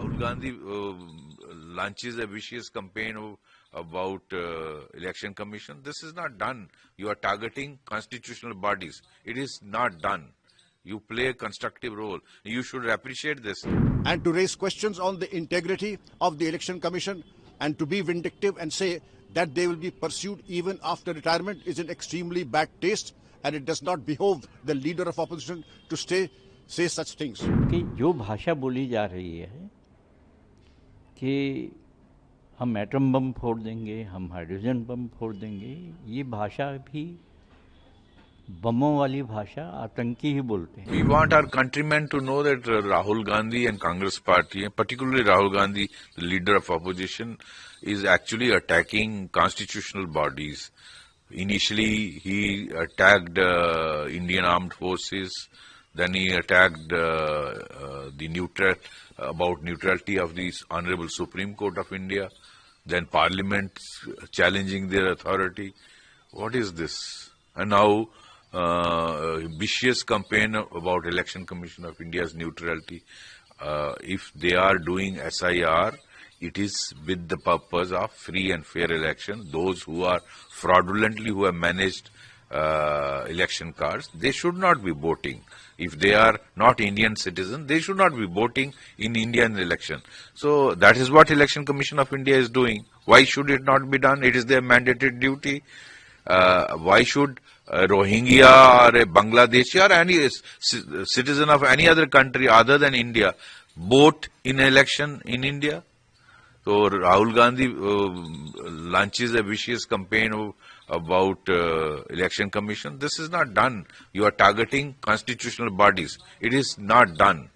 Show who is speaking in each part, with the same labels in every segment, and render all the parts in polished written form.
Speaker 1: Rahul Gandhi launches a vicious campaign about election commission. This is not done. You are targeting constitutional bodies. It is not done. You play a constructive role. You should appreciate this.
Speaker 2: And to raise questions on the integrity of the election commission and to be vindictive and say that they will be pursued even after retirement is in extremely bad taste, and it does not behove the leader of opposition to say such things.
Speaker 3: कि जो भाषा बोली जा रही है कि हम atom bomb फोड़ देंगे, हम हाइड्रोजन बम फोड़ देंगे, ये भाषा भी बमों वाली भाषा आतंकी ही बोलते हैं.
Speaker 1: We want our countrymen to know that Rahul Gandhi and Congress party, and particularly Rahul Gandhi, the leader of opposition, is actually attacking constitutional bodies. Initially, he attacked Indian armed forces. Then he attacked about neutrality of the Honorable Supreme Court of India. Then Parliament challenging their authority. What is this? And now vicious campaign about Election Commission of India's neutrality. If they are doing SIR, it is with the purpose of free and fair election. Those who are fraudulently who have managed election cards, they should not be voting. If they are not Indian citizens, they should not be voting in Indian election. So that is what Election Commission of India is doing. Why should it not be done? It is their mandated duty. Why should Rohingya or a Bangladeshi or any citizen of any other country other than India vote in election in India? So Rahul Gandhi launches a vicious campaign about election commission. This is not done. You are targeting constitutional bodies. It is not done.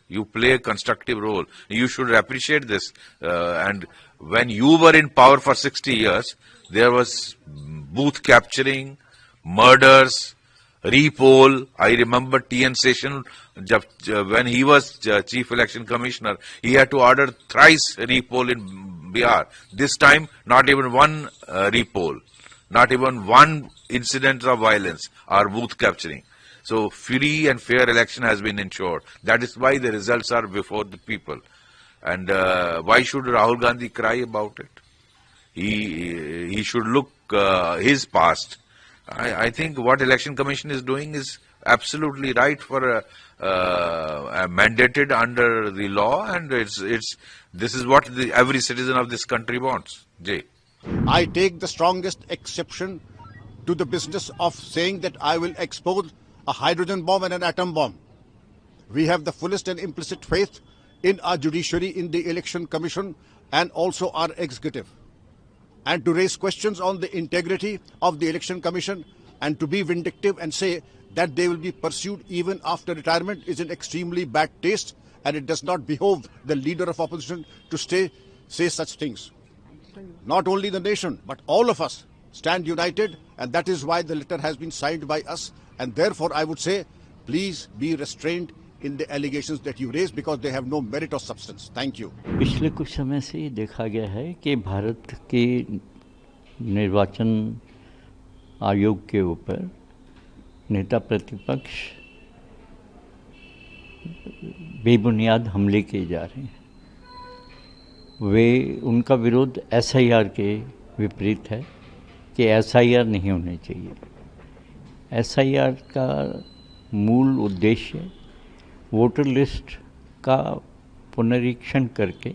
Speaker 1: You play a constructive role. You should appreciate this. And when you were in power for 60 years, there was booth capturing, murders, repoll. I remember T.N. Session, when he was Chief Election Commissioner, he had to order thrice repoll in Bihar. This time, not even one repoll, not even one incident of violence or booth capturing. So free and fair election has been ensured. That is why the results are before the people. And why should Rahul Gandhi cry about it? He should look his past. I think what Election Commission is doing is absolutely right for mandated under the law, and this is what every citizen of this country wants. Jay.
Speaker 2: I take the strongest exception to the business of saying that I will expose a hydrogen bomb and an atom bomb. We have the fullest and implicit faith in our judiciary, in the Election Commission, and also our executive. And to raise questions on the integrity of the Election Commission and to be vindictive and say that they will be pursued even after retirement is in extremely bad taste, and it does not behove the leader of opposition to say such things. Not only the nation, but all of us stand united, and that is why the letter has been signed by us. And therefore, I would say, please be restrained in the allegations that you raise because they have no merit or substance. Thank you.
Speaker 3: पिछले कुछ समय से ये देखा गया है कि भारत के निर्वाचन आयोग के ऊपर नेता प्रतिपक्ष बेबुनियाद हमले किए जा रहे हैं. उनका विरोध SIR के विपरीत है कि SIR नहीं होने चाहिए. SIR का मूल उद्देश्य वोटर लिस्ट का पुनरीक्षण करके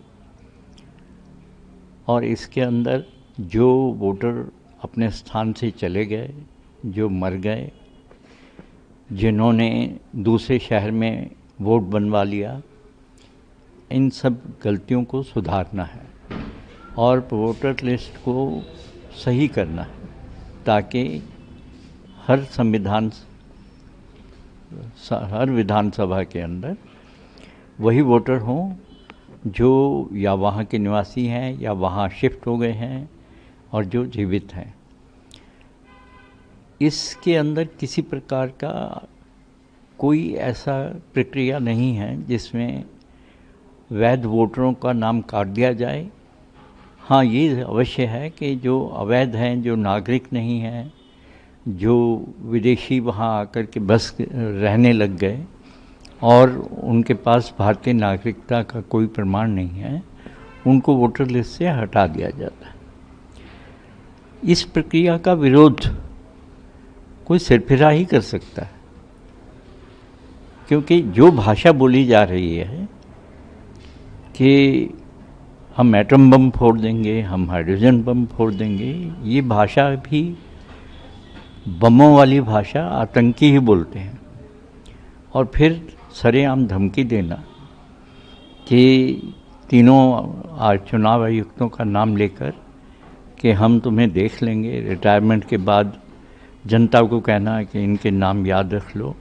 Speaker 3: और इसके अंदर जो वोटर अपने स्थान से चले गए, जो मर गए, जिन्होंने दूसरे शहर में वोट बनवा लिया, इन सब गलतियों को सुधारना है और वोटर लिस्ट को सही करना है ताकि हर विधानसभा के अंदर वही वोटर हों जो या वहाँ के निवासी हैं या वहाँ शिफ्ट हो गए हैं और जो जीवित हैं. इसके अंदर किसी प्रकार का कोई ऐसा प्रक्रिया नहीं है जिसमें वैध वोटरों का नाम काट दिया जाए. हाँ, ये अवश्य है कि जो अवैध हैं, जो नागरिक नहीं हैं, जो विदेशी वहाँ आकर के बस रहने लग गए, और उनके पास भारतीय नागरिकता का कोई प्रमाण नहीं है, उनको वोटर लिस्ट से हटा दिया जाता है। इस प्रक्रिया का विरोध कोई सिरफिरा ही कर सकता है, क्योंकि जो भाषा बोली जा रही है कि हम एटम बम फोड़ देंगे, हम हाइड्रोजन बम फोड़ देंगे, ये भाषा भी बमों वाली भाषा आतंकी ही बोलते हैं। और फिर सरेआम धमकी देना कि तीनों चुनाव आयुक्तों का नाम लेकर कि हम तुम्हें देख लेंगे, रिटायरमेंट के बाद जनता को कहना है कि इनके नाम याद रख लो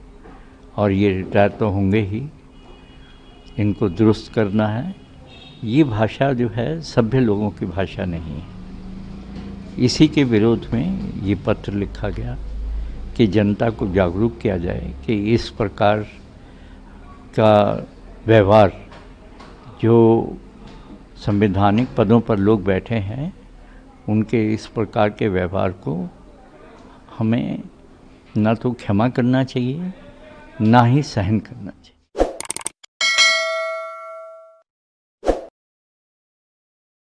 Speaker 3: और ये रिटायर तो होंगे ही, इनको दुरुस्त करना है, ये भाषा जो है सभ्य लोगों की भाषा नहीं है। इसी के विरोध में ये पत्र लिखा गया कि जनता को जागरूक किया जाए कि इस प्रकार का व्यवहार, जो संवैधानिक पदों पर लोग बैठे हैं, उनके इस प्रकार के व्यवहार को हमें ना तो क्षमा करना चाहिए, ना ही सहन करना चाहिए।